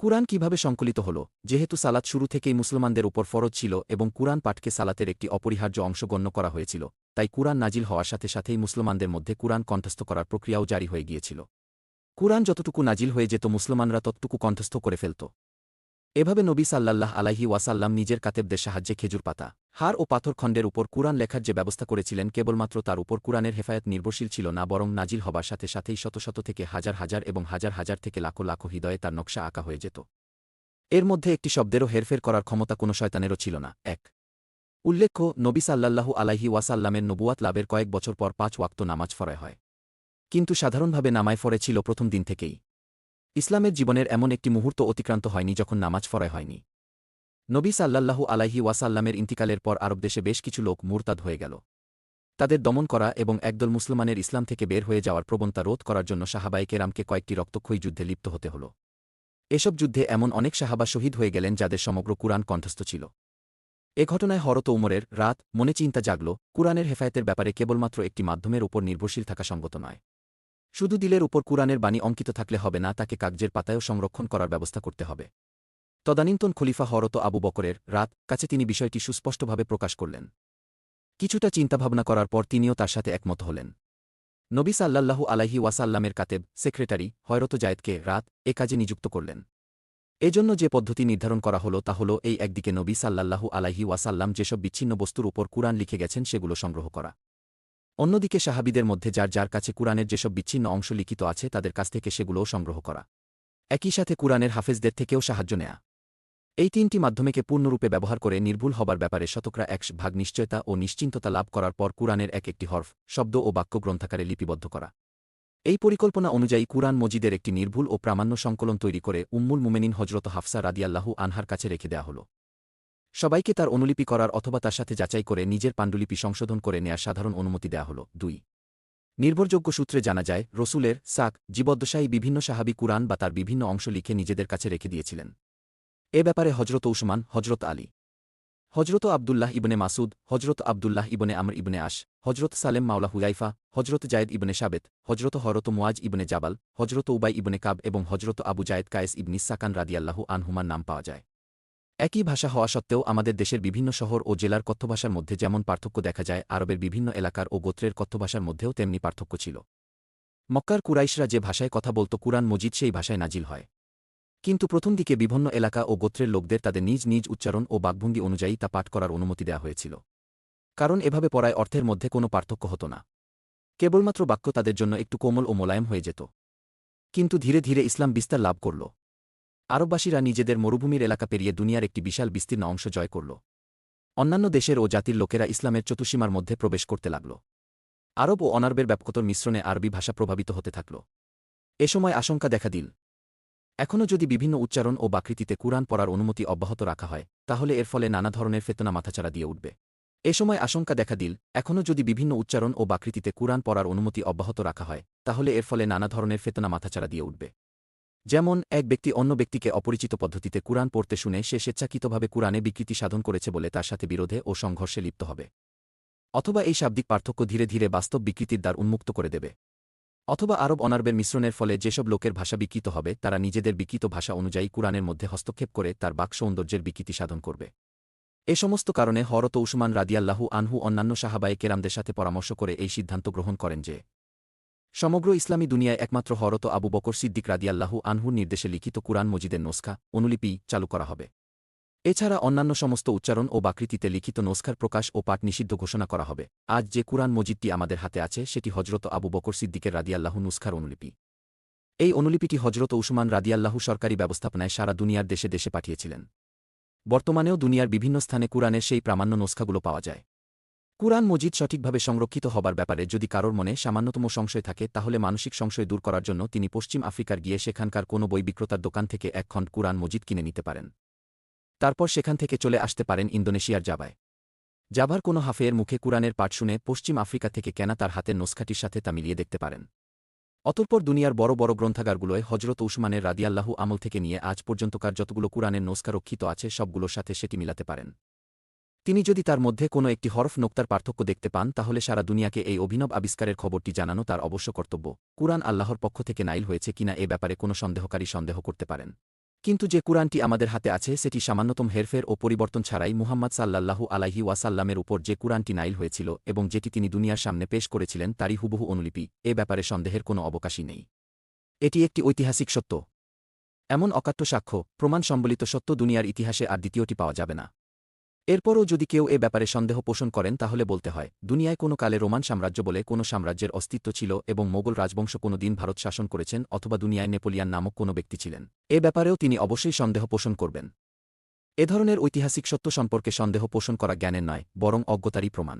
কুরআন কিভাবে সংকলিত হল? যেহেতু সালাত শুরু থেকেই মুসলমানদের উপর ফরজ ছিল এবং কুরআন পাঠকে সালাতের একটি অপরিহার্য অংশ গণ্য করা হয়েছিল, তাই কুরআন নাজিল হওয়ার সাথে সাথেই মুসলমানদের মধ্যে কুরআন কণ্ঠস্থ করার প্রক্রিয়াও জারি হয়ে গিয়েছিল। কুরআন যতটুকু নাজিল হয়ে যেত মুসলমানরা ততটুকু কণ্ঠস্থ করে ফেলত। এভাবে নবী সাল্লাল্লাহু আলাইহি ওয়াসাল্লাম নিজের কাতেবদের সাহায্যে খেজুর পাতা, হাড় ও পাথর খণ্ডের উপর কুরআন লেখার যে ব্যবস্থা করেছিলেন, কেবলমাত্র তার উপর কুরআনের হেফায়েত নির্ভরশীল ছিল না, বরং নাজিল হবার সাথে সাথেই শত শত থেকে হাজার হাজার এবং হাজার হাজার থেকে লাখো লাখো হৃদয়ে তার নকশা আঁকা হয়ে যেত। এর মধ্যে একটি শব্দেরও হেরফের করার ক্ষমতা কোনো শয়তানেরও ছিল না। এক উল্লেখ্য, নবী সাল্লাল্লাহু আলাইহি ওয়াসাল্লামের নবুয়াত লাভের কয়েক বছর পর ৫ ওয়াক্ত নামাজ ফরজ হয়। কিন্তু সাধারণভাবে নামাজ ফরজ ছিল প্রথম দিন থেকেই। ইসলামের জীবনের এমন একটি মুহূর্ত অতিক্রান্ত হয়নি যখন নামাজ ফরজ হয়নি। নবী সাল্লাল্লাহু আলাইহি ওয়াসাল্লামের ইন্তিকালের পর আরব দেশে বেশ কিছু লোক মুরতাদ হয়ে গেল। তাদের দমন করা এবং একদল মুসলমানের ইসলাম থেকে বের হয়ে যাওয়ার প্রবণতা রোধ করার জন্য সাহাবায়ে কেরামকে কয়েকটি রক্তক্ষয়ী যুদ্ধে লিপ্ত হতে হল। এসব যুদ্ধে এমন অনেক সাহাবা শহীদ হয়ে গেলেন যাদের সমগ্র কুরআন কণ্ঠস্থ ছিল। এ ঘটনায় হযরত উমরের রাত মনে চিন্তা জাগল, কুরআনের হেফায়েতের ব্যাপারে কেবলমাত্র একটি মাধ্যমের উপর নির্ভরশীল থাকা সঙ্গত নয়। শুধু দিলের উপর কুরআনের বাণী অঙ্কিত থাকলে হবে না, তাকে কাগজের পাতায়ও সংরক্ষণ করার ব্যবস্থা করতে হবে। তদানীন্তন খলিফা হযরত আবু বকরের রাত কাছে তিনি বিষয়টি সুস্পষ্টভাবে প্রকাশ করলেন। কিছুটা চিন্তাভাবনা করার পর তিনিও তার সাথে একমত হলেন। নবী সাল্লাল্লাহু আলাইহি ওয়াসাল্লামের কাতেব সেক্রেটারি হযরত যায়েদকে রাত এ কাজে নিযুক্ত করলেন। এজন্য যে পদ্ধতি নির্ধারণ করা হল তা হল এই: একদিকে নবী সাল্লাল্লাহু আলাইহি ওয়াসাল্লাম যেসব বিচ্ছিন্ন বস্তুর উপর কুরআন লিখে গেছেন সেগুলো সংগ্রহ করা। অন্যদিকে সাহাবীদের মধ্যে যার যার কাছে কুরআনের যেসব বিচ্ছিন্ন অংশ লিখিত আছে তাদের কাছ থেকে সেগুলোও সংগ্রহ করা। একই সাথে কুরআনের হাফেজদের থেকেও সাহায্য নেয়া। এই তিনটি মাধ্যমকে পূর্ণরূপে ব্যবহার করে নির্ভুল হবার ব্যাপারে শতকরা ১০০% নিশ্চয়তা ও নিশ্চিন্ততা লাভ করার পর কুরআনের এক একটি হরফ, শব্দ ও বাক্য গ্রন্থাকারে লিপিবদ্ধ করা। এই পরিকল্পনা অনুযায়ী কুরআন মজিদের একটি নির্ভুল ও প্রামাণ্য সংকলন তৈরি করে উম্মুল মুমিনিন হযরত হাফসা রাদিয়াল্লাহু আনহার কাছে রেখে দেয়া হল। সবাইকে তার অনুলিপি করার অথবা তার সাথে যাচাই করে নিজের পাণ্ডুলিপি সংশোধন করে নেয়ার সাধারণ অনুমতি দেয়া হল। ২ নির্ভরযোগ্য সূত্রে জানা যায়, রসূলের সাক জীবদ্দশায় বিভিন্ন সাহাবী কুরআন বা তার বিভিন্ন অংশ লিখে নিজেদের কাছে রেখে দিয়েছিলেন। এ ব্যাপারে হযরত উসমান, হযরত আলী, হযরত আব্দুল্লাহ ইবনে মাসুদ, হযরত আব্দুল্লাহ ইবনে আমর ইবনে আশ, হযরত সালেম মাওলা হুযাইফা, হযরত জায়েদ ইবনে সাবেত, হযরত মুআজ ইবনে জাবাল, হযরত উবাই ইবনে কাব এবং হযরত আবু জায়েদ কায়েস ইবনিস সাকান রাদিয়াল্লাহু আনহুমার নাম পাওয়া যায়। একই ভাষা হওয়া সত্ত্বেও আমাদের দেশের বিভিন্ন শহর ও জেলার কথ্যভাষার মধ্যে যেমন পার্থক্য দেখা যায়, আরবের বিভিন্ন এলাকার ও গোত্রের কথ্যভাষার মধ্যেও তেমনি পার্থক্য ছিল। মক্কার কুরাইশরা যে ভাষায় কথা বলত কুরআন মজিদ সেই ভাষায় নাজিল হয়। কিন্তু প্রথম দিকে বিভিন্ন এলাকা ও গোত্রের লোকদের তাদের নিজ নিজ উচ্চারণ ও বাকভঙ্গি অনুযায়ী তা পাঠ করার অনুমতি দেওয়া হয়েছিল। কারণ এভাবে পড়ায় অর্থের মধ্যে কোনো পার্থক্য হতো না, কেবলমাত্র বাক্য তাদের জন্য একটু কোমল ও মোলায়েম হয়ে যেত। কিন্তু ধীরে ধীরে ইসলাম বিস্তার লাভ করল। আরববাসীরা নিজেদের মরুভূমির এলাকা পেরিয়ে দুনিয়ার একটি বিশাল বিস্তীর্ণ অংশ জয় করল। অন্যান্য দেশের ও জাতির লোকেরা ইসলামের চতুসীমার মধ্যে প্রবেশ করতে লাগল। আরব ও অনারবের ব্যাপকতর মিশ্রণে আরবি ভাষা প্রভাবিত হতে থাকল। এ সময় আশঙ্কা দেখা দিল, এখনও যদি বিভিন্ন উচ্চারণ ও বাকৃতিতে কুরআন পড়ার অনুমতি অব্যাহত রাখা হয়, তাহলে এর ফলে নানা ধরনের ফেতনা মাথাচাড়া দিয়ে উঠবে। এ সময় আশঙ্কা দেখা দিল, এখনও যদি বিভিন্ন উচ্চারণ ও বাকৃতিতে কুরআন পড়ার অনুমতি অব্যাহত রাখা হয়, তাহলে এর ফলে নানা ধরনের ফেতনা মাথাচাড়া দিয়ে উঠবে। যেমন, এক ব্যক্তি অন্য ব্যক্তিকে অপরিচিত পদ্ধতিতে কুরআন পড়তে শুনে সে স্বেচ্ছাকৃতভাবে কুরআনে বিকৃতি সাধন করেছে বলে তার সাথে বিরোধে ও সংঘর্ষে লিপ্ত হবে। অথবা এই শাব্দিক পার্থক্য ধীরে ধীরে বাস্তব বিকৃতির দ্বার উন্মুক্ত করে দেবে। অথবা আরব অনারবের মিশ্রণের ফলে যেসব লোকের ভাষা বিকৃত হবে তারা নিজেদের বিকৃত ভাষা অনুযায়ী কুরআনের মধ্যে হস্তক্ষেপ করে তার বাক সৌন্দর্যের বিকৃতি সাধন করবে। এ সমস্ত কারণে হযরত উসমান রাদিয়াল্লাহু আনহু অন্যান্য সাহাবায়ে কেরামদের সাথে পরামর্শ করে এই সিদ্ধান্ত গ্রহণ করেন যে সমগ্র ইসলামী দুনিয়ায় একমাত্র হযরত আবু বকর সিদ্দিক রাদিয়াল্লাহু আনহুর নির্দেশে লিখিত কুরআন মজিদের নোসখা অনুলিপি চালু করা হবে। এছাড়া অন্যান্য সমস্ত উচ্চারণ ও বাকৃতিতে লিখিত নোসখার প্রকাশ ও পাঠ নিষিদ্ধ ঘোষণা করা হবে। আজ যে কুরআন মজিদটি আমাদের হাতে আছে সেটি হযরত আবু বকর সিদ্দিকের রাদিয়াল্লাহু নুসখার অনুলিপি। এই অনুলিপিটি হযরত উসমান রাদিয়াল্লাহু সরকারি ব্যবস্থাপনায় সারা দুনিয়ার দেশে দেশে পাঠিয়েছিলেন। বর্তমানেও দুনিয়ার বিভিন্ন স্থানে কুরআনের সেই প্রামাণ্য নোসখাগুলো পাওয়া যায়। কুরআন মজিদ সঠিকভাবে সংরক্ষিত হবার ব্যাপারে যদি কারোর মনে সামান্যতম সংশয় থাকে, তাহলে মানসিক সংশয় দূর করার জন্য তিনি পশ্চিম আফ্রিকার গিয়ে সেখানকার কোনো বই বিক্রেতার দোকান থেকে এক খণ্ড কুরআন মজিদ কিনে নিতে পারেন। তারপর সেখান থেকে চলে আসতে পারেন ইন্দোনেশিয়ার জাভায়। জাভার কোনো হাফের মুখে কুরআনের পাঠ শুনে পশ্চিম আফ্রিকা থেকে কেনা তার হাতের নোসখাটির সাথে তা মিলিয়ে দেখতে পারেন। অতঃপর দুনিয়ার বড় বড় গ্রন্থাগারগুলোয় হযরত উসমানের রাদিয়াল্লাহু আমল থেকে নিয়ে আজ পর্যন্তকার যতগুলো কুরআনের নোসখা রক্ষিত আছে সবগুলোর সাথে সেটি মিলাতে পারেন। তিনি যদি তার মধ্যে কোনো একটি হরফ নোক্তার পার্থক্য দেখতে পান, তাহলে সারা দুনিয়াকে এই অভিনব আবিষ্কারের খবরটি জানানো তার অবশ্য কর্তব্য। কুরআন আল্লাহর পক্ষ থেকে নাইল হয়েছে কিনা এ ব্যাপারে কোনো সন্দেহকারী সন্দেহ করতে পারেন। কিন্তু যে কুরআনটি আমাদের হাতে আছে সেটি সামান্যতম হেরফের ও পরিবর্তন ছাড়াই মুহাম্মদ সাল্লাল্লাহু আলাইহি ওয়াসাল্লামের উপর যে কুরআনটি নাইল হয়েছিল এবং যেটি তিনি দুনিয়ার সামনে পেশ করেছিলেন তারই হুবহু অনুলিপি, এ ব্যাপারে সন্দেহের কোনো অবকাশই নেই। এটি একটি ঐতিহাসিক সত্য। এমন অকাট্য সাক্ষ্য, প্রমাণ সম্বলিত সত্য দুনিয়ার ইতিহাসে আর দ্বিতীয়টি পাওয়া যাবে না। এরপরও যদি কেউ এ ব্যাপারে সন্দেহ পোষণ করেন তাহলে বলতে হয়, দুনিয়ায় কোনো কালে রোমান সাম্রাজ্য বলে কোনো সাম্রাজ্যের অস্তিত্ব ছিল এবং মোগল রাজবংশ কোনো দিন ভারত শাসন করেছেন অথবা দুনিয়ায় নেপোলিয়ান নামক কোনো ব্যক্তি ছিলেন। এ ব্যাপারেও তিনি অবশ্যই সন্দেহ পোষণ করবেন। এ ধরনের ঐতিহাসিক সত্য সম্পর্কে সন্দেহ পোষণ করা জ্ঞানের নয়, বরং অজ্ঞতারই প্রমাণ।